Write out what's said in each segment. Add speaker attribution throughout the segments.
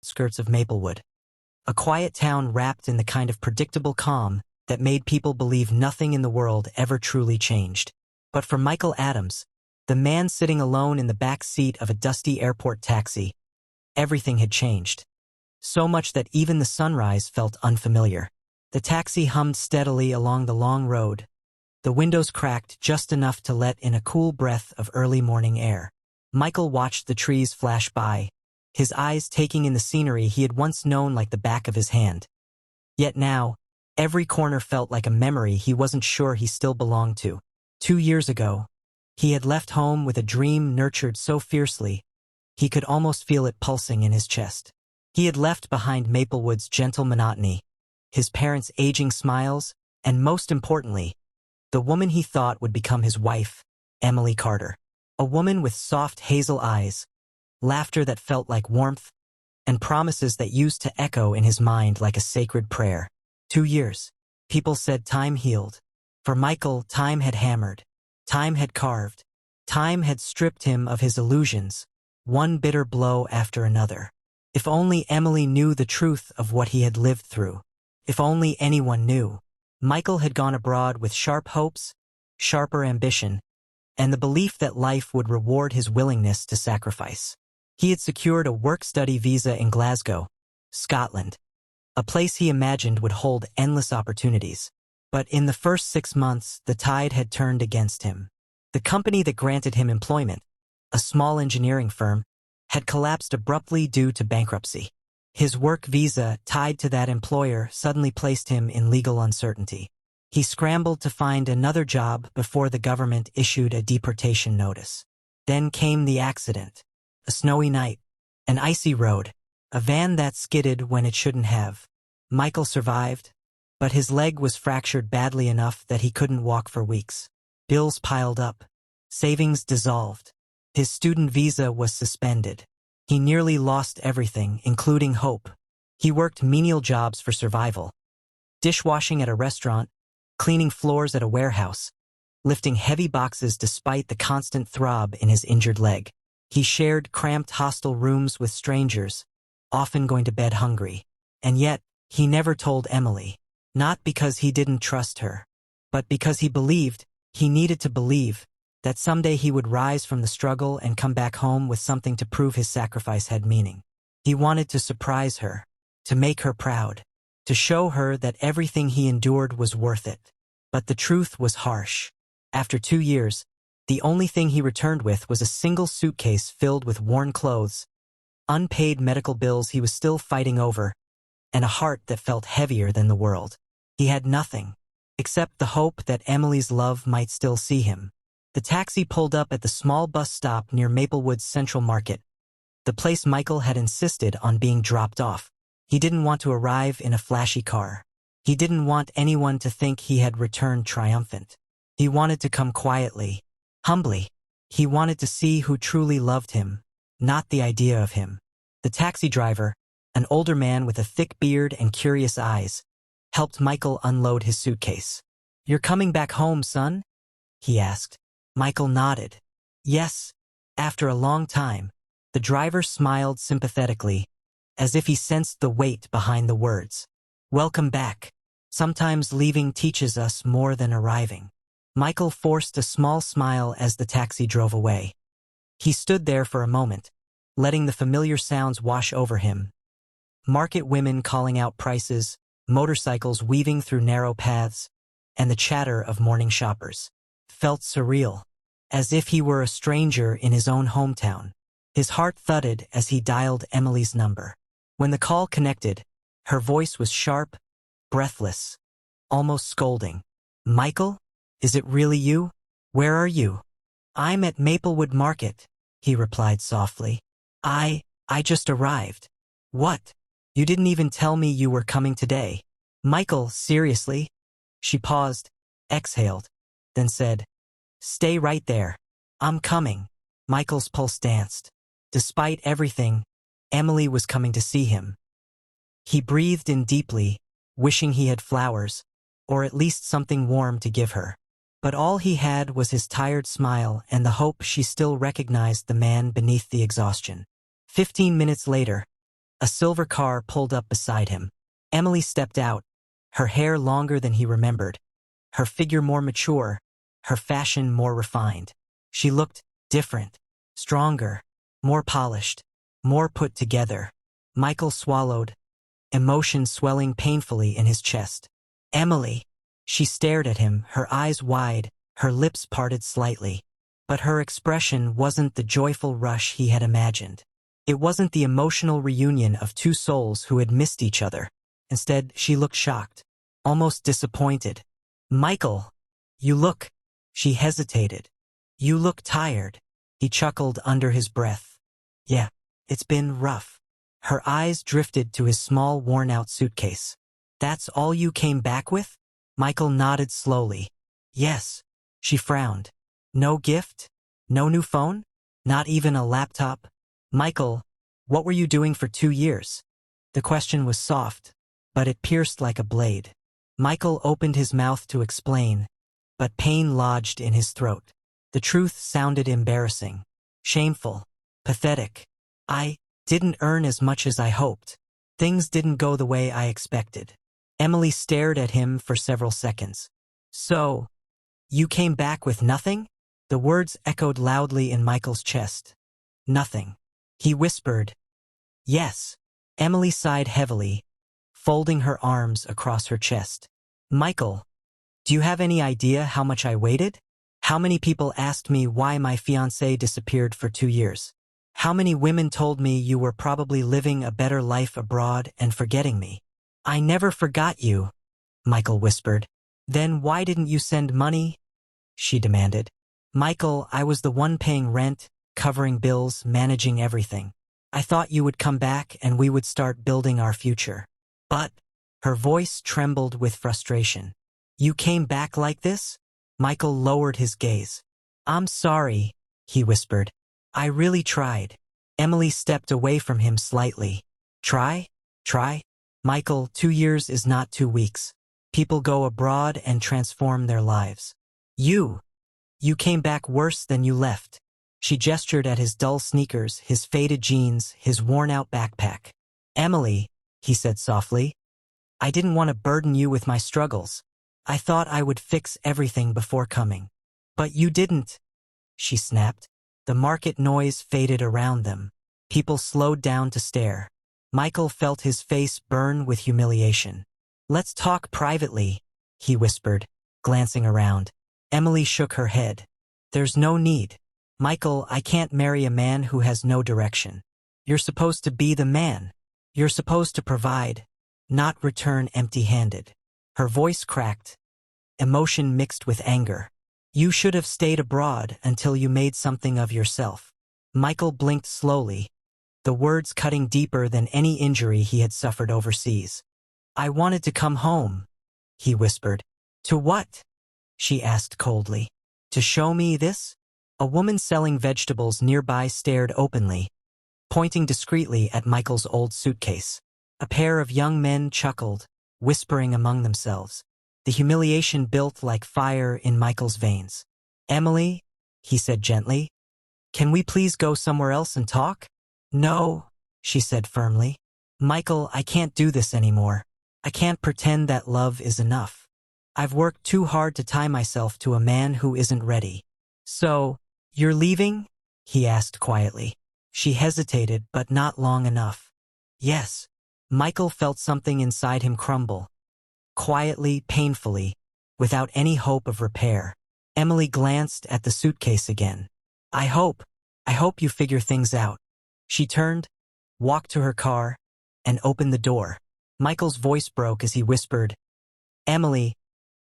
Speaker 1: outskirts of Maplewood. A quiet town wrapped in the kind of predictable calm that made people believe nothing in the world ever truly changed. But for Michael Adams, the man sitting alone in the back seat of a dusty airport taxi, everything had changed. So much that even the sunrise felt unfamiliar. The taxi hummed steadily along the long road, the windows cracked just enough to let in a cool breath of early morning air. Michael watched the trees flash by, his eyes taking in the scenery he had once known like the back of his hand. Yet now, every corner felt like a memory he wasn't sure he still belonged to. 2 years ago, he had left home with a dream nurtured so fiercely, he could almost feel it pulsing in his chest. He had left behind Maplewood's gentle monotony, his parents' aging smiles, and most importantly, the woman he thought would become his wife, Emily Carter. A woman with soft hazel eyes, laughter that felt like warmth, and promises that used to echo in his mind like a sacred prayer. 2 years. People said time healed. For Michael, time had hammered. Time had carved. Time had stripped him of his illusions, one bitter blow after another. If only Emily knew the truth of what he had lived through. If only anyone knew. Michael had gone abroad with sharp hopes, sharper ambition, and the belief that life would reward his willingness to sacrifice. He had secured a work-study visa in Glasgow, Scotland, a place he imagined would hold endless opportunities. But in the first 6 months, the tide had turned against him. The company that granted him employment, a small engineering firm, had collapsed abruptly due to bankruptcy. His work visa, tied to that employer, suddenly placed him in legal uncertainty. He scrambled to find another job before the government issued a deportation notice. Then came the accident. A snowy night, an icy road, a van that skidded when it shouldn't have. Michael survived, but his leg was fractured badly enough that he couldn't walk for weeks. Bills piled up. Savings dissolved. His student visa was suspended. He nearly lost everything, including hope. He worked menial jobs for survival. Dishwashing at a restaurant, cleaning floors at a warehouse, lifting heavy boxes despite the constant throb in his injured leg. He shared cramped hostel rooms with strangers, often going to bed hungry. And yet, he never told Emily. Not because he didn't trust her, but because he believed, he needed to believe, that someday he would rise from the struggle and come back home with something to prove his sacrifice had meaning. He wanted to surprise her, to make her proud, to show her that everything he endured was worth it. But the truth was harsh. After 2 years, the only thing he returned with was a single suitcase filled with worn clothes, unpaid medical bills he was still fighting over, and a heart that felt heavier than the world. He had nothing, except the hope that Emily's love might still see him. The taxi pulled up at the small bus stop near Maplewood's Central Market, the place Michael had insisted on being dropped off. He didn't want to arrive in a flashy car. He didn't want anyone to think he had returned triumphant. He wanted to come quietly, humbly. He wanted to see who truly loved him, not the idea of him. The taxi driver, an older man with a thick beard and curious eyes, helped Michael unload his suitcase. "You're coming back home, son?" he asked. Michael nodded. Yes. After a long time, the driver smiled sympathetically, as if he sensed the weight behind the words. "Welcome back. Sometimes leaving teaches us more than arriving." Michael forced a small smile as the taxi drove away. He stood there for a moment, letting the familiar sounds wash over him. Market women calling out prices, motorcycles weaving through narrow paths, and the chatter of morning shoppers. Felt surreal, as if he were a stranger in his own hometown. His heart thudded as he dialed Emily's number. When the call connected, her voice was sharp, breathless, almost scolding. "Michael? Is it really you? Where are you?" "I'm at Maplewood Market," he replied softly. I just arrived." "What? You didn't even tell me you were coming today." "Michael, seriously?" She paused, exhaled, then said, "Stay right there. I'm coming." Michael's pulse danced. Despite everything, Emily was coming to see him. He breathed in deeply, wishing he had flowers, or at least something warm to give her. But all he had was his tired smile and the hope she still recognized the man beneath the exhaustion. 15 minutes later, A silver car pulled up beside him. Emily stepped out, her hair longer than he remembered, her figure more mature, her fashion more refined. She looked different, stronger, more polished, more put together. Michael swallowed, emotion swelling painfully in his chest. Emily. She stared at him, her eyes wide, her lips parted slightly. But her expression wasn't the joyful rush he had imagined. It wasn't the emotional reunion of two souls who had missed each other. Instead, she looked shocked, almost disappointed. Michael, you look. She hesitated. You look tired. He chuckled under his breath. Yeah, it's been rough. Her eyes drifted to his small, worn-out suitcase. That's all you came back with? Michael nodded slowly. Yes. She frowned. No gift? No new phone? Not even a laptop? Michael, what were you doing for 2 years? The question was soft, but it pierced like a blade. Michael opened his mouth to explain, but pain lodged in his throat. The truth sounded embarrassing, shameful, pathetic. I didn't earn as much as I hoped. Things didn't go the way I expected. Emily stared at him for several seconds. So, you came back with nothing? The words echoed loudly in Michael's chest. Nothing. He whispered, yes. Emily sighed heavily, folding her arms across her chest. Michael, do you have any idea how much I waited? How many people asked me why my fiancé disappeared for 2 years? How many women told me you were probably living a better life abroad and forgetting me? I never forgot you, Michael whispered. Then why didn't you send money? She demanded. Michael, I was the one paying rent, covering bills, managing everything. I thought you would come back and we would start building our future. But, her voice trembled with frustration. You came back like this? Michael lowered his gaze. I'm sorry, he whispered. I really tried. Emily stepped away from him slightly. Try? Try? Michael, 2 years is not 2 weeks. People go abroad and transform their lives. You came back worse than you left. She gestured at his dull sneakers, his faded jeans, his worn-out backpack. Emily, he said softly, I didn't want to burden you with my struggles. I thought I would fix everything before coming. But you didn't, she snapped. The market noise faded around them. People slowed down to stare. Michael felt his face burn with humiliation. Let's talk privately, he whispered, glancing around. Emily shook her head. There's no need. Michael, I can't marry a man who has no direction. You're supposed to be the man. You're supposed to provide, not return empty-handed. Her voice cracked, emotion mixed with anger. You should have stayed abroad until you made something of yourself. Michael blinked slowly, the words cutting deeper than any injury he had suffered overseas. I wanted to come home, he whispered. To what? She asked coldly. To show me this? A woman selling vegetables nearby stared openly, pointing discreetly at Michael's old suitcase. A pair of young men chuckled, whispering among themselves. The humiliation built like fire in Michael's veins. Emily, he said gently, can we please go somewhere else and talk? No, she said firmly. Michael, I can't do this anymore. I can't pretend that love is enough. I've worked too hard to tie myself to a man who isn't ready. So, you're leaving? He asked quietly. She hesitated, but not long enough. Yes. Michael felt something inside him crumble. Quietly, painfully, without any hope of repair. Emily glanced at the suitcase again. I hope you figure things out. She turned, walked to her car, and opened the door. Michael's voice broke as he whispered, Emily,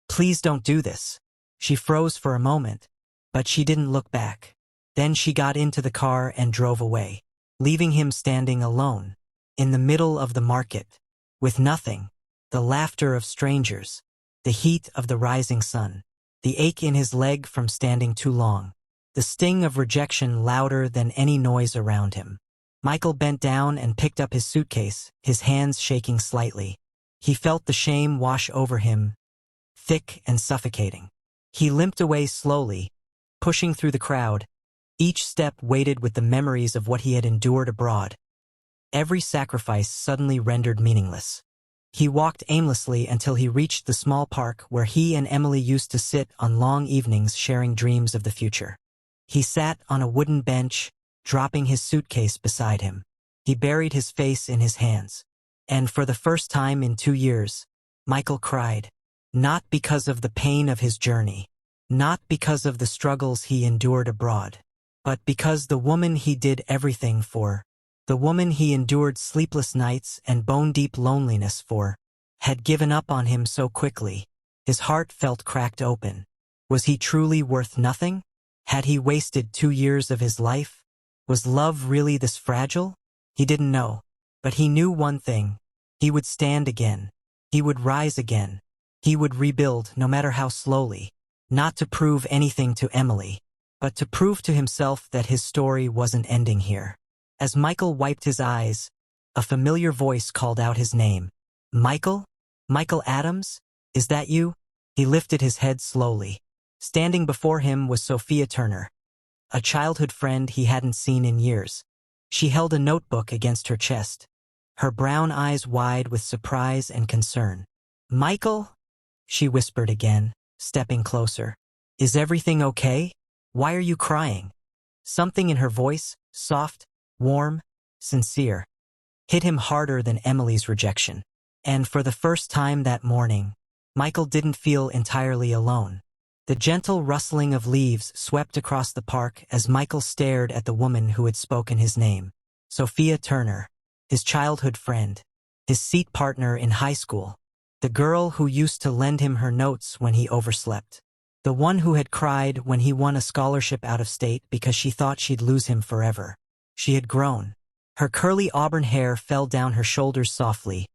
Speaker 1: please don't do this. She froze for a moment, but she didn't look back. Then she got into the car and drove away, leaving him standing alone, in the middle of the market, with nothing, the laughter of strangers, the heat of the rising sun, the ache in his leg from standing too long, the sting of rejection louder than any noise around him. Michael bent down and picked up his suitcase, his hands shaking slightly. He felt the shame wash over him, thick and suffocating. He limped away slowly, pushing through the crowd, each step weighted with the memories of what he had endured abroad. every sacrifice suddenly rendered meaningless. He walked aimlessly until he reached the small park where he and Emily used to sit on long evenings sharing dreams of the future. He sat on a wooden bench, dropping his suitcase beside him. He buried his face in his hands. And for the first time in 2 years, Michael cried. Not because of the pain of his journey, not because of the struggles he endured abroad, but because the woman he did everything for, the woman he endured sleepless nights and bone-deep loneliness for, had given up on him so quickly. His heart felt cracked open. Was he truly worth nothing? Had he wasted 2 years of his life? Was love really this fragile? He didn't know. But he knew one thing. He would stand again. He would rise again. He would rebuild, no matter how slowly. Not to prove anything to Emily, but to prove to himself that his story wasn't ending here. As Michael wiped his eyes, a familiar voice called out his name. Michael? Michael Adams? Is that you? He lifted his head slowly. Standing before him was Sophia Turner, a childhood friend he hadn't seen in years. She held a notebook against her chest, her brown eyes wide with surprise and concern. Michael? She whispered again, stepping closer. Is everything okay? Why are you crying? Something in her voice, soft, warm, sincere, hit him harder than Emily's rejection. And for the first time that morning, Michael didn't feel entirely alone. The gentle rustling of leaves swept across the park as Michael stared at the woman who had spoken his name. Sophia Turner, his childhood friend, his seat partner in high school, the girl who used to lend him her notes when he overslept, the one who had cried when he won a scholarship out of state because she thought she'd lose him forever. She had grown. Her curly auburn hair fell down her shoulders softly,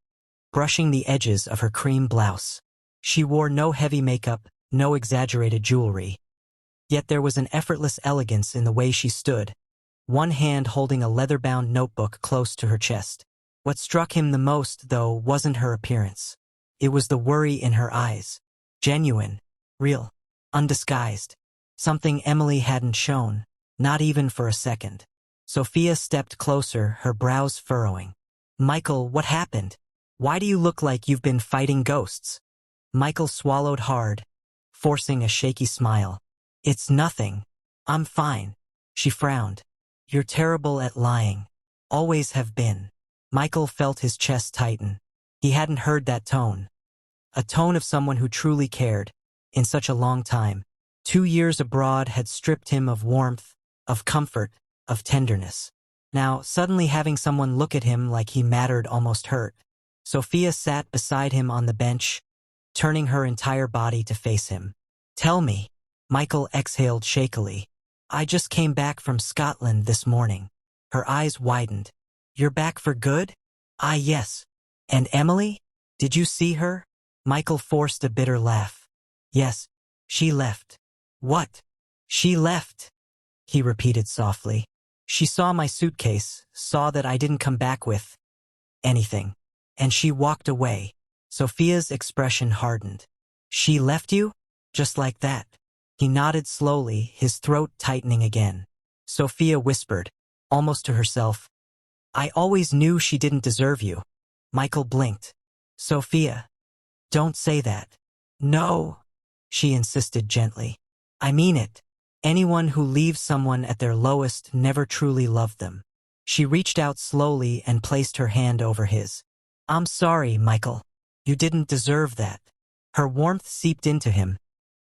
Speaker 1: brushing the edges of her cream blouse. She wore no heavy makeup, no exaggerated jewelry. Yet there was an effortless elegance in the way she stood, one hand holding a leather-bound notebook close to her chest. What struck him the most, though, wasn't her appearance. It was the worry in her eyes. Genuine, real, undisguised. Something Emily hadn't shown, not even for a second. Sophia stepped closer, her brows furrowing. Michael, what happened? Why do you look like you've been fighting ghosts? Michael swallowed hard, forcing a shaky smile. It's nothing. I'm fine. She frowned. You're terrible at lying. Always have been. Michael felt his chest tighten. He hadn't heard that tone. A tone of someone who truly cared, in such a long time. 2 years abroad had stripped him of warmth, of comfort, of tenderness. Now, suddenly having someone look at him like he mattered almost hurt. Sophia sat beside him on the bench, turning her entire body to face him. Tell me. Michael exhaled shakily. I just came back from Scotland this morning. Her eyes widened. You're back for good? Ah, yes. And Emily? Did you see her? Michael forced a bitter laugh. Yes, she left. What? She left, he repeated softly. She saw my suitcase, saw that I didn't come back with anything, and she walked away. Sophia's expression hardened. She left you? Just like that? He nodded slowly, his throat tightening again. Sophia whispered, almost to herself, I always knew she didn't deserve you. Michael blinked. Sophia, don't say that. No, she insisted gently. I mean it. Anyone who leaves someone at their lowest never truly loved them. She reached out slowly and placed her hand over his. I'm sorry, Michael. You didn't deserve that. Her warmth seeped into him,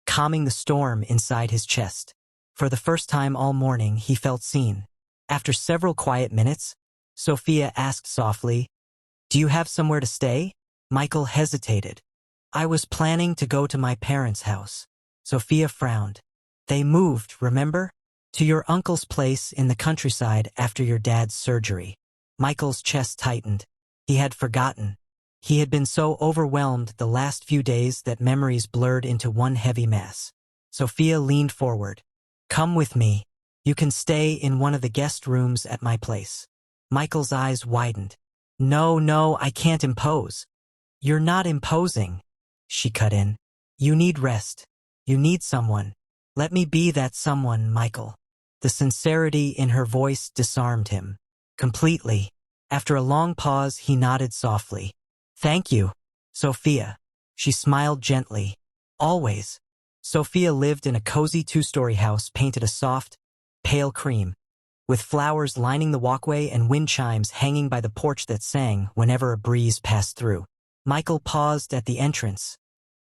Speaker 1: calming the storm inside his chest. For the first time all morning, he felt seen. After several quiet minutes, Sophia asked softly, Do you have somewhere to stay? Michael hesitated. I was planning to go to my parents' house. Sophia frowned. They moved, remember? To your uncle's place in the countryside after your dad's surgery. Michael's chest tightened. He had forgotten. He had been so overwhelmed the last few days that memories blurred into one heavy mass. Sophia leaned forward. Come with me. You can stay in one of the guest rooms at my place. Michael's eyes widened. No, I can't impose. You're not imposing, she cut in. You need rest. You need someone. Let me be that someone, Michael. The sincerity in her voice disarmed him. Completely. After a long pause, he nodded softly. Thank you, Sophia. She smiled gently. Always. Sophia lived in a cozy two-story house painted a soft, pale cream, with flowers lining the walkway and wind chimes hanging by the porch that sang whenever a breeze passed through. Michael paused at the entrance,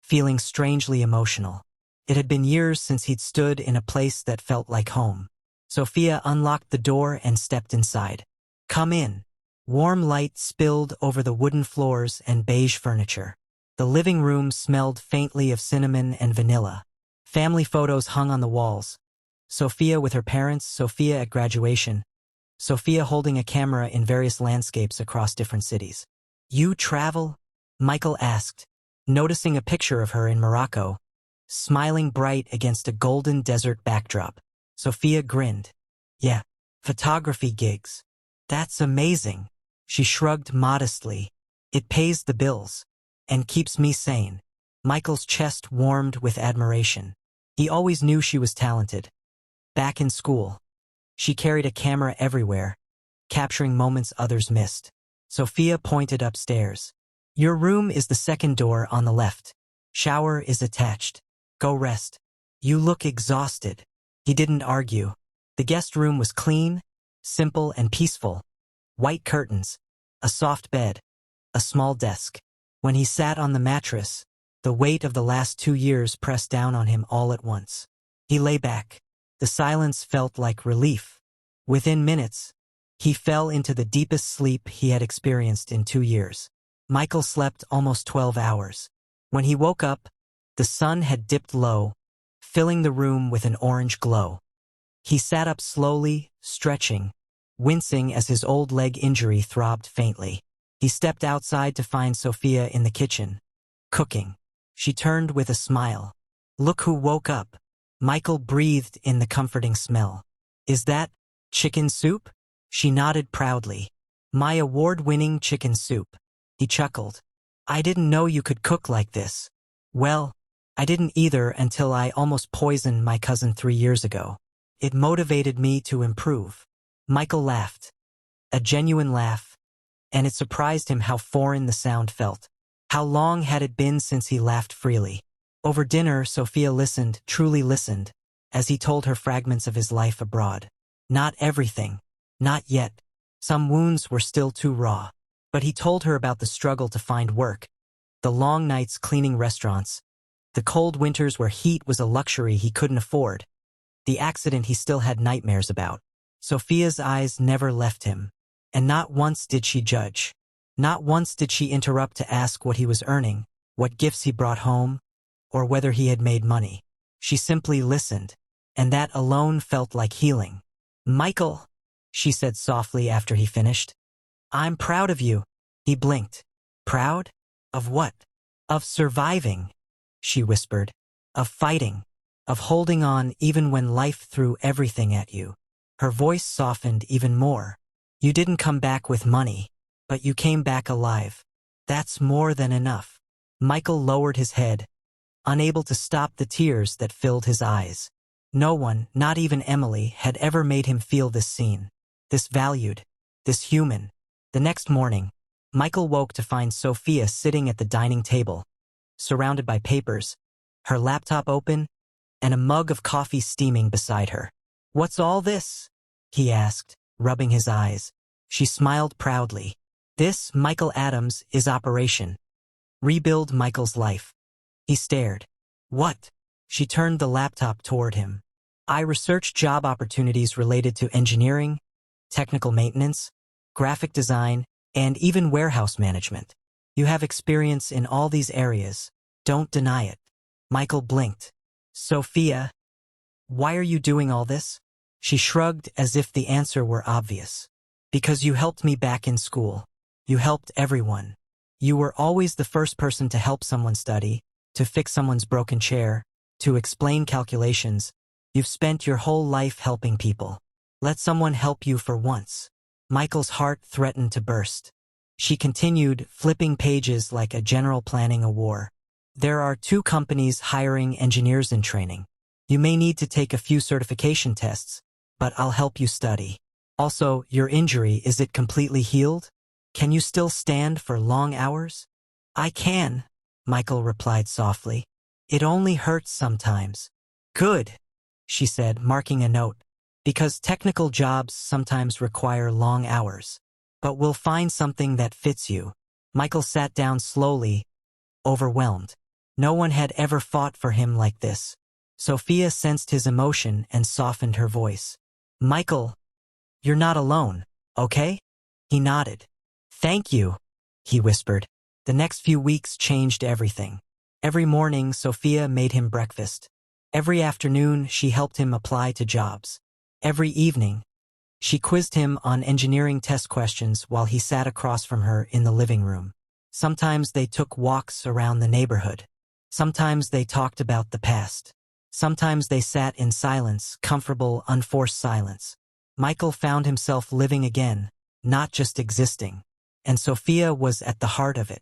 Speaker 1: feeling strangely emotional. It had been years since he'd stood in a place that felt like home. Sophia unlocked the door and stepped inside. Come in. Warm light spilled over the wooden floors and beige furniture. The living room smelled faintly of cinnamon and vanilla. Family photos hung on the walls. Sophia with her parents, Sophia at graduation, Sophia holding a camera in various landscapes across different cities. You travel? Michael asked, noticing a picture of her in Morocco, smiling bright against a golden desert backdrop. Sophia grinned. Yeah, photography gigs. That's amazing. She shrugged modestly. It pays the bills. And keeps me sane. Michael's chest warmed with admiration. He always knew she was talented. Back in school, she carried a camera everywhere, capturing moments others missed. Sophia pointed upstairs. Your room is the second door on the left. Shower is attached. Go rest. You look exhausted. He didn't argue. The guest room was clean, simple, and peaceful. White curtains, a soft bed, a small desk. When he sat on the mattress, the weight of the last 2 years pressed down on him all at once. He lay back. The silence felt like relief. Within minutes, he fell into the deepest sleep he had experienced in 2 years. Michael slept almost 12 hours. When he woke up, the sun had dipped low, filling the room with an orange glow. He sat up slowly, stretching, wincing as his old leg injury throbbed faintly. He stepped outside to find Sophia in the kitchen, cooking. She turned with a smile. Look who woke up. Michael breathed in the comforting smell. Is that chicken soup? She nodded proudly. My award-winning chicken soup. He chuckled. I didn't know you could cook like this. Well, I didn't either until I almost poisoned my cousin 3 years ago. It motivated me to improve. Michael laughed. A genuine laugh. And it surprised him how foreign the sound felt. How long had it been since he laughed freely? Over dinner, Sophia listened, truly listened, as he told her fragments of his life abroad. Not everything. Not yet. Some wounds were still too raw. But he told her about the struggle to find work, the long nights cleaning restaurants, the cold winters where heat was a luxury he couldn't afford, the accident he still had nightmares about. Sophia's eyes never left him. And not once did she judge. Not once did she interrupt to ask what he was earning, what gifts he brought home, or whether he had made money. She simply listened, and that alone felt like healing. Michael, she said softly after he finished. I'm proud of you. He blinked. Proud? Of what? Of surviving, she whispered. Of fighting. Of holding on even when life threw everything at you. Her voice softened even more. You didn't come back with money, but you came back alive. That's more than enough. Michael lowered his head, unable to stop the tears that filled his eyes. No one, not even Emily, had ever made him feel this seen, this valued, this human. The next morning, Michael woke to find Sophia sitting at the dining table, surrounded by papers, her laptop open, and a mug of coffee steaming beside her. What's all this? He asked, rubbing his eyes. She smiled proudly. This, Michael Adams, is Operation Rebuild Michael's life. He stared. What? She turned the laptop toward him. I research job opportunities related to engineering, technical maintenance, graphic design, and even warehouse management. You have experience in all these areas. Don't deny it. Michael blinked. Sophia, why are you doing all this? She shrugged as if the answer were obvious. Because you helped me back in school. You helped everyone. You were always the first person to help someone study, to fix someone's broken chair, to explain calculations. You've spent your whole life helping people. Let someone help you for once. Michael's heart threatened to burst. She continued, flipping pages like a general planning a war. There are 2 companies hiring engineers in training. You may need to take a few certification tests, but I'll help you study. Also, your injury, is it completely healed? Can you still stand for long hours? I can, Michael replied softly. It only hurts sometimes. Good, she said, marking a note. Because technical jobs sometimes require long hours. But we'll find something that fits you. Michael sat down slowly, overwhelmed. No one had ever fought for him like this. Sophia sensed his emotion and softened her voice. Michael, you're not alone, okay? He nodded. Thank you, he whispered. The next few weeks changed everything. Every morning, Sophia made him breakfast. Every afternoon, she helped him apply to jobs. Every evening, she quizzed him on engineering test questions while he sat across from her in the living room. Sometimes they took walks around the neighborhood. Sometimes they talked about the past. Sometimes they sat in silence, comfortable, unforced silence. Michael found himself living again, not just existing. And Sophia was at the heart of it.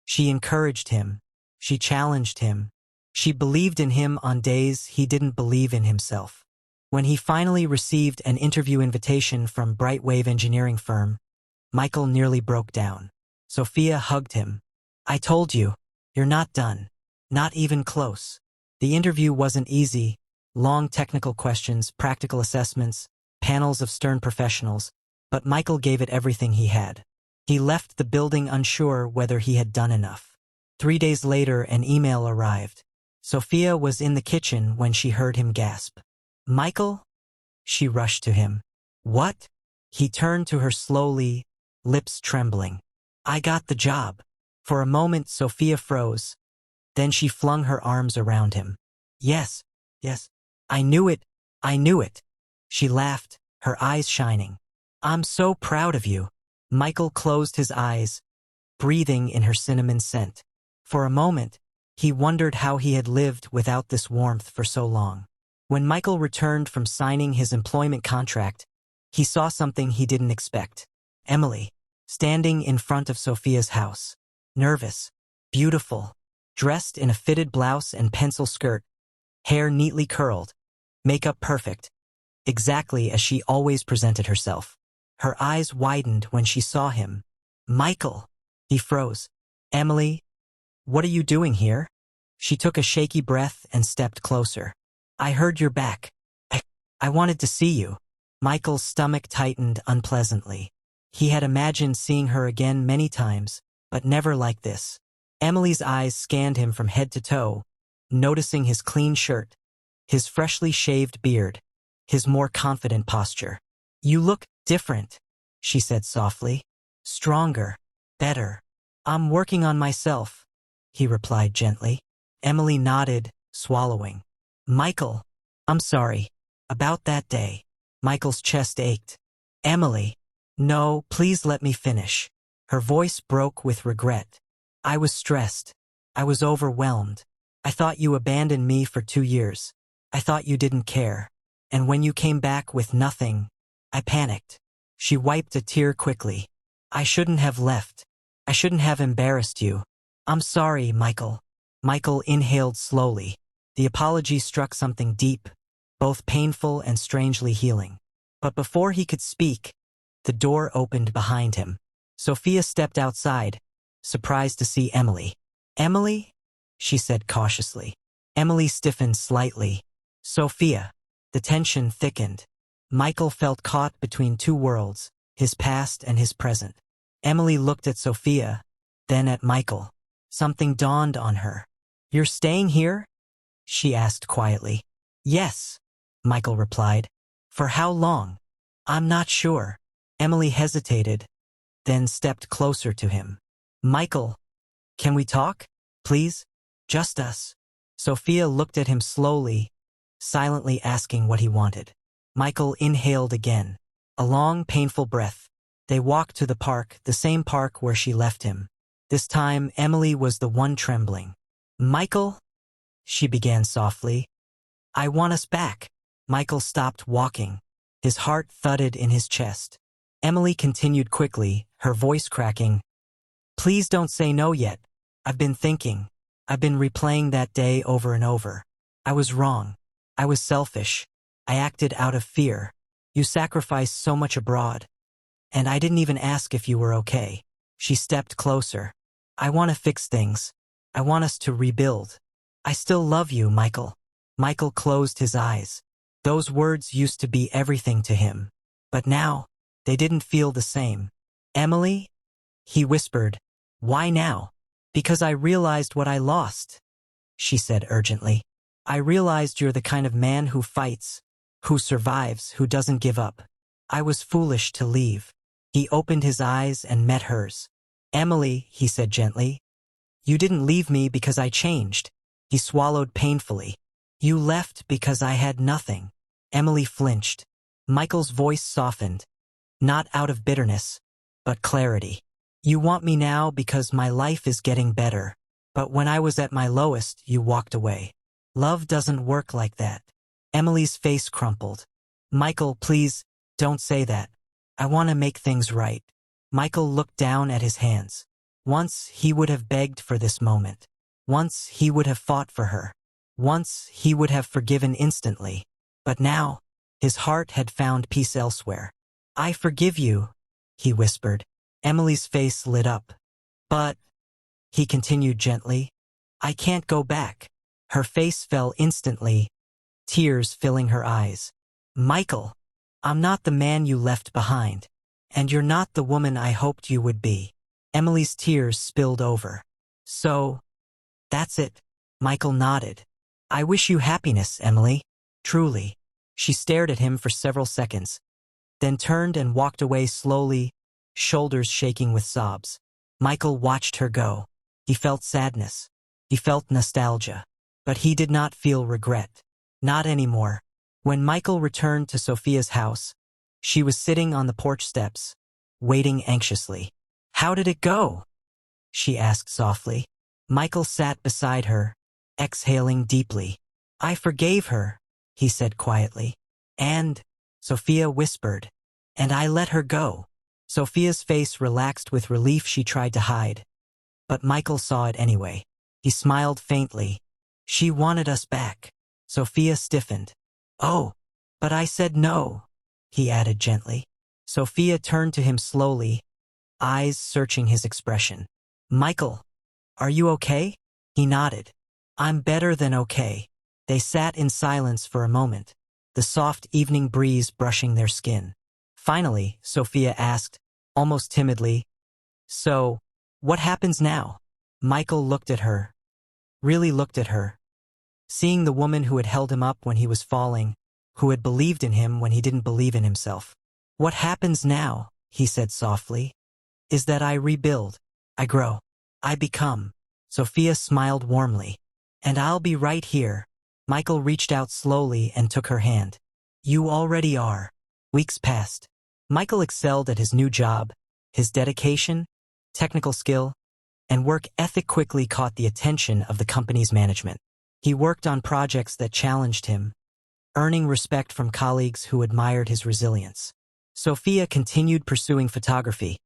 Speaker 1: She encouraged him. She challenged him. She believed in him on days he didn't believe in himself. When he finally received an interview invitation from Brightwave engineering firm, Michael nearly broke down. Sophia hugged him. I told you, you're not done. Not even close. The interview wasn't easy. Long technical questions, practical assessments, panels of stern professionals, but Michael gave it everything he had. He left the building unsure whether he had done enough. 3 days later, an email arrived. Sophia was in the kitchen when she heard him gasp. Michael? She rushed to him. What? He turned to her slowly, lips trembling. I got the job. For a moment, Sophia froze. Then she flung her arms around him. Yes, yes. I knew it. I knew it. She laughed, her eyes shining. I'm so proud of you. Michael closed his eyes, breathing in her cinnamon scent. For a moment, he wondered how he had lived without this warmth for so long. When Michael returned from signing his employment contract, he saw something he didn't expect. Emily, standing in front of Sophia's house. Nervous, beautiful, dressed in a fitted blouse and pencil skirt, hair neatly curled, makeup perfect, exactly as she always presented herself. Her eyes widened when she saw him. Michael! He froze. Emily, what are you doing here? She took a shaky breath and stepped closer. I heard you're back. I wanted to see you. Michael's stomach tightened unpleasantly. He had imagined seeing her again many times, but never like this. Emily's eyes scanned him from head to toe, noticing his clean shirt, his freshly shaved beard, his more confident posture. You look different, she said softly. Stronger, better. I'm working on myself, he replied gently. Emily nodded, swallowing. Michael, I'm sorry. About that day. Michael's chest ached. Emily, no, please let me finish. Her voice broke with regret. I was stressed. I was overwhelmed. I thought you abandoned me for 2 years. I thought you didn't care. And when you came back with nothing, I panicked. She wiped a tear quickly. I shouldn't have left. I shouldn't have embarrassed you. I'm sorry, Michael. Michael inhaled slowly. The apology struck something deep, both painful and strangely healing. But before he could speak, the door opened behind him. Sophia stepped outside, surprised to see Emily. Emily? She said cautiously. Emily stiffened slightly. Sophia. The tension thickened. Michael felt caught between two worlds, his past and his present. Emily looked at Sophia, then at Michael. Something dawned on her. You're staying here? She asked quietly. Yes, Michael replied. For how long? I'm not sure. Emily hesitated, then stepped closer to him. Michael, can we talk? Please? Just us. Sophia looked at him slowly, silently asking what he wanted. Michael inhaled again. A long, painful breath. They walked to the park, the same park where she left him. This time, Emily was the one trembling. Michael? She began softly. I want us back. Michael stopped walking. His heart thudded in his chest. Emily continued quickly, her voice cracking. Please don't say no yet. I've been thinking. I've been replaying that day over and over. I was wrong. I was selfish. I acted out of fear. You sacrificed so much abroad. And I didn't even ask if you were okay. She stepped closer. I want to fix things. I want us to rebuild. I still love you, Michael. Michael closed his eyes. Those words used to be everything to him. But now, they didn't feel the same. Emily? He whispered. Why now? Because I realized what I lost, she said urgently. I realized you're the kind of man who fights, who survives, who doesn't give up. I was foolish to leave. He opened his eyes and met hers. Emily, he said gently, you didn't leave me because I changed. He swallowed painfully. You left because I had nothing. Emily flinched. Michael's voice softened, not out of bitterness, but clarity. You want me now because my life is getting better. But when I was at my lowest, you walked away. Love doesn't work like that. Emily's face crumpled. Michael, please, don't say that. I want to make things right. Michael looked down at his hands. Once he would have begged for this moment. Once he would have fought for her. Once he would have forgiven instantly. But now, his heart had found peace elsewhere. I forgive you, he whispered. Emily's face lit up. But, he continued gently, I can't go back. Her face fell instantly, tears filling her eyes. Michael, I'm not the man you left behind. And you're not the woman I hoped you would be. Emily's tears spilled over. So, that's it. Michael nodded. I wish you happiness, Emily. Truly. She stared at him for several seconds, then turned and walked away slowly, shoulders shaking with sobs. Michael watched her go. He felt sadness. He felt nostalgia. But he did not feel regret. Not anymore. When Michael returned to Sophia's house, she was sitting on the porch steps, waiting anxiously. How did it go? She asked softly. Michael sat beside her, exhaling deeply. I forgave her, he said quietly. And, Sophia whispered, and I let her go. Sophia's face relaxed with relief she tried to hide. But Michael saw it anyway. He smiled faintly. She wanted us back. Sophia stiffened. Oh, but I said no, he added gently. Sophia turned to him slowly, eyes searching his expression. Michael, are you okay? He nodded. I'm better than okay. They sat in silence for a moment, the soft evening breeze brushing their skin. Finally, Sophia asked, almost timidly, so, what happens now? Michael looked at her, really looked at her. Seeing the woman who had held him up when he was falling, who had believed in him when he didn't believe in himself. What happens now, he said softly, is that I rebuild, I grow, I become. Sophia smiled warmly. And I'll be right here. Michael reached out slowly and took her hand. You already are. Weeks passed. Michael excelled at his new job. His dedication, technical skill, and work ethic quickly caught the attention of the company's management. He worked on projects that challenged him, earning respect from colleagues who admired his resilience. Sophia continued pursuing photography,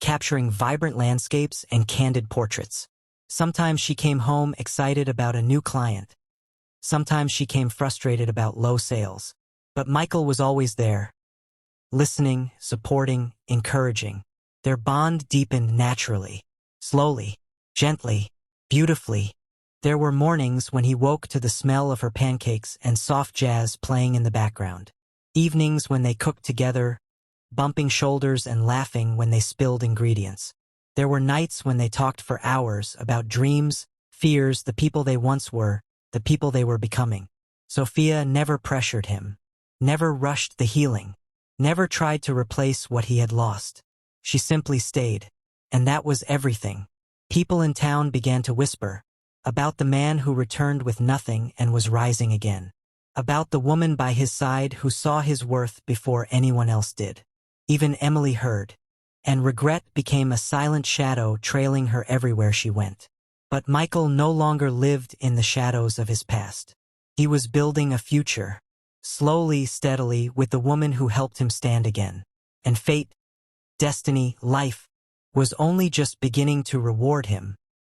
Speaker 1: capturing vibrant landscapes and candid portraits. Sometimes she came home excited about a new client. Sometimes she came frustrated about low sales. But Michael was always there, listening, supporting, encouraging. Their bond deepened naturally, slowly, gently, beautifully. There were mornings when he woke to the smell of her pancakes and soft jazz playing in the background. Evenings when they cooked together, bumping shoulders and laughing when they spilled ingredients. There were nights when they talked for hours about dreams, fears, the people they once were, the people they were becoming. Sophia never pressured him, never rushed the healing, never tried to replace what he had lost. She simply stayed, and that was everything. People in town began to whisper about the man who returned with nothing and was rising again, about the woman by his side who saw his worth before anyone else did. Even Emily heard, and regret became a silent shadow trailing her everywhere she went. But Michael no longer lived in the shadows of his past. He was building a future, slowly, steadily, with the woman who helped him stand again. And fate, destiny, life, was only just beginning to reward him.